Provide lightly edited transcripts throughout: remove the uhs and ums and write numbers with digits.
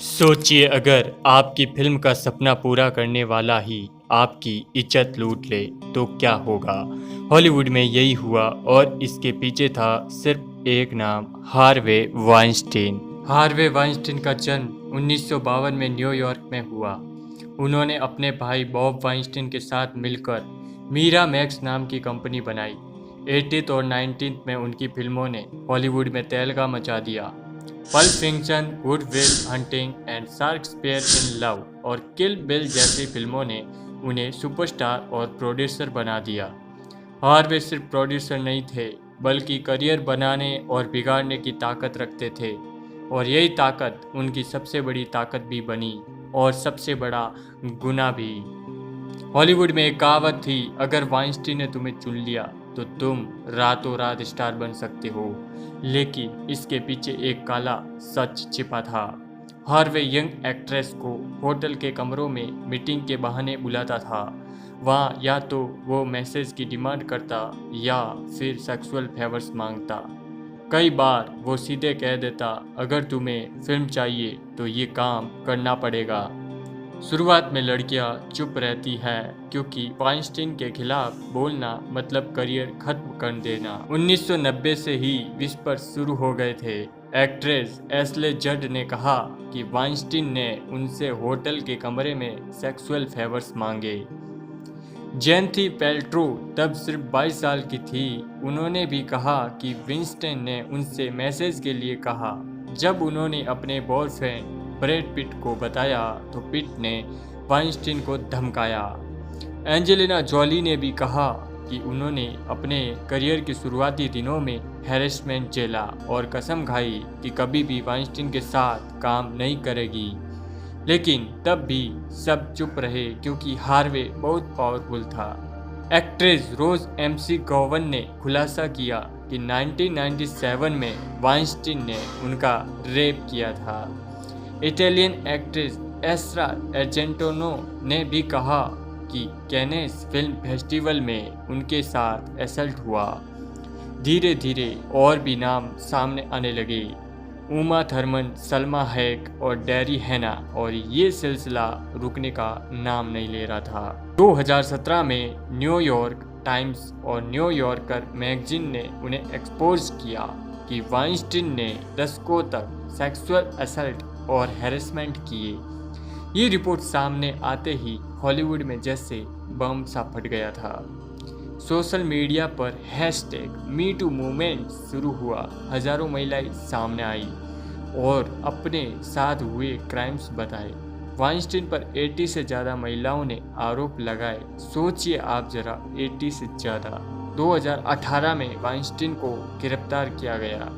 सोचिए अगर आपकी फिल्म का सपना पूरा करने वाला ही आपकी इज्जत लूट ले तो क्या होगा। हॉलीवुड में यही हुआ और इसके पीछे था सिर्फ एक नाम, हार्वे वाइंस्टीन। हार्वे वाइंस्टीन का जन्म 1952 में न्यूयॉर्क में हुआ। उन्होंने अपने भाई बॉब वाइंस्टीन के साथ मिलकर मीरा मैक्स नाम की कंपनी बनाई। 80th और 19th में उनकी फिल्मों ने हॉलीवुड में तहलका मचा दिया। Pulp fiction, good will hunting and Shakespeare in love और किल बिल जैसी फिल्मों ने उन्हें सुपरस्टार और प्रोड्यूसर बना दिया। हार्वे सिर्फ प्रोड्यूसर नहीं थे, बल्कि करियर बनाने और बिगाड़ने की ताकत रखते थे, और यही ताकत उनकी सबसे बड़ी ताकत भी बनी और सबसे बड़ा गुनाह भी। हॉलीवुड में एक कहावत थी, अगर वाइंस्टीन ने तुम्हें चुन लिया तो तुम रातों रात स्टार बन सकते हो, लेकिन इसके पीछे एक काला सच छिपा था। हार्वे यंग एक्ट्रेस को होटल के कमरों में मीटिंग के बहाने बुलाता था। वहाँ या तो वो मैसेज की डिमांड करता या फिर सेक्सुअल फेवर्स मांगता। कई बार वो सीधे कह देता, अगर तुम्हें फिल्म चाहिए तो ये काम करना पड़ेगा। शुरुआत में लड़कियां चुप रहती हैं क्योंकि वाइंस्टीन के खिलाफ बोलना मतलब करियर खत्म कर देना। 1990 से ही विस्पर शुरू हो गए थे। एक्ट्रेस एस्ले जड ने कहा कि वाइंस्टीन ने उनसे होटल के कमरे में सेक्सुअल फेवर्स मांगे। जेनथी पेल्ट्रो तब सिर्फ 22 साल की थी। उन्होंने भी कहा कि विंस्टन ने उनसे मैसेज के लिए कहा। जब उन्होंने अपने बॉयफ्रेंड ब्रैड पिट को बताया तो पिट ने वाइंस्टीन को धमकाया। एंजेलिना जॉली ने भी कहा कि उन्होंने अपने करियर के शुरुआती दिनों में हैरेसमेंट झेला और कसम खाई कि कभी भी वाइंस्टीन के साथ काम नहीं करेगी। लेकिन तब भी सब चुप रहे क्योंकि हार्वे बहुत पावरफुल था। एक्ट्रेस रोज एमसी गॉवन ने खुलासा किया कि 1997 में वाइंस्टीन ने उनका रेप किया था। इटालियन एक्ट्रेस एस्ट्रा अर्जेंटोनो ने भी कहा कि कैनेस फिल्म फेस्टिवल में उनके साथ असल्ट हुआ। धीरे धीरे और भी नाम सामने आने लगे, उमा थर्मन, सलमा हैक और डैरी हैना, और ये सिलसिला रुकने का नाम नहीं ले रहा था। 2017 में न्यूयॉर्क टाइम्स और न्यूयॉर्कर मैगजीन ने उन्हें एक्सपोज किया कि वाइंस्टीन ने दशकों तक सेक्सुअल असल्ट और हैरेसमेंट किए। ये रिपोर्ट सामने आते ही हॉलीवुड में जैसे बम सा फट गया था। सोशल मीडिया पर #MeToo मूवमेंट शुरू हुआ। हजारों महिलाएं सामने आई और अपने साथ हुए क्राइम्स बताए। वाइंस्टीन पर 80 से ज़्यादा महिलाओं ने आरोप लगाए। सोचिए आप जरा, 80 से ज़्यादा। 2018 में वाइंस्टीन को गिरफ्तार किया गया।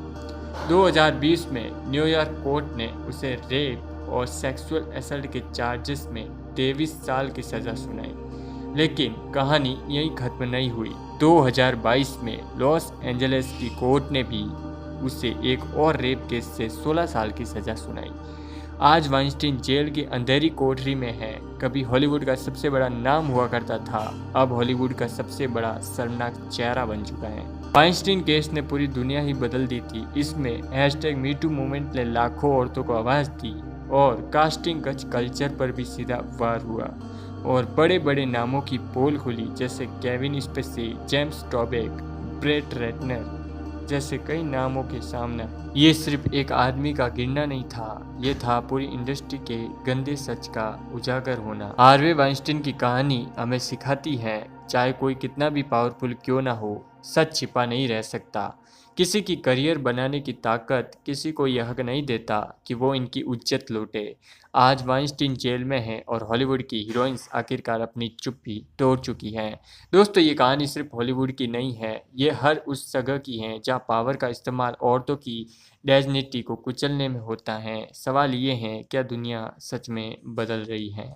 2020 में न्यूयॉर्क कोर्ट ने उसे रेप और सेक्सुअल असल्ट के चार्जेस में 23 साल की सज़ा सुनाई। लेकिन कहानी यहीं खत्म नहीं हुई। 2022 में लॉस एंजलिस की कोर्ट ने भी उसे एक और रेप केस से 16 साल की सज़ा सुनाई। आज वाइंस्टीन जेल की अंधेरी कोठरी में है। कभी हॉलीवुड का सबसे बड़ा नाम हुआ करता था, अब हॉलीवुड का सबसे बड़ा शर्मनाक चेहरा बन चुका है। वाइंस्टीन केस ने पूरी दुनिया ही बदल दी थी। इसमें #MeToo मूवमेंट ने लाखों औरतों को आवाज़ दी और कास्टिंग कल्चर पर भी सीधा वार हुआ और बड़े बड़े नामों की पोल खुली, जैसे केविन स्पेसी, जेम्स टॉबेक, ब्रेट रेटनर जैसे कई नामों के सामने। ये सिर्फ एक आदमी का गिरना नहीं था, ये था पूरी इंडस्ट्री के गंदे सच का उजागर होना। हार्वे वाइंस्टीन की कहानी हमें सिखाती है, चाहे कोई कितना भी पावरफुल क्यों ना हो, सच छिपा नहीं रह सकता। किसी की करियर बनाने की ताकत किसी को यह हक नहीं देता कि वो इनकी इज्जत लूटे। आज वाइंस्टीन जेल में है और हॉलीवुड की हीरोइंस आखिरकार अपनी चुप्पी तोड़ चुकी हैं। दोस्तों, ये कहानी सिर्फ हॉलीवुड की नहीं है, ये हर उस जगह की है जहाँ पावर का इस्तेमाल औरतों की डिग्निटी को कुचलने में होता है। सवाल ये है, क्या दुनिया सच में बदल रही है?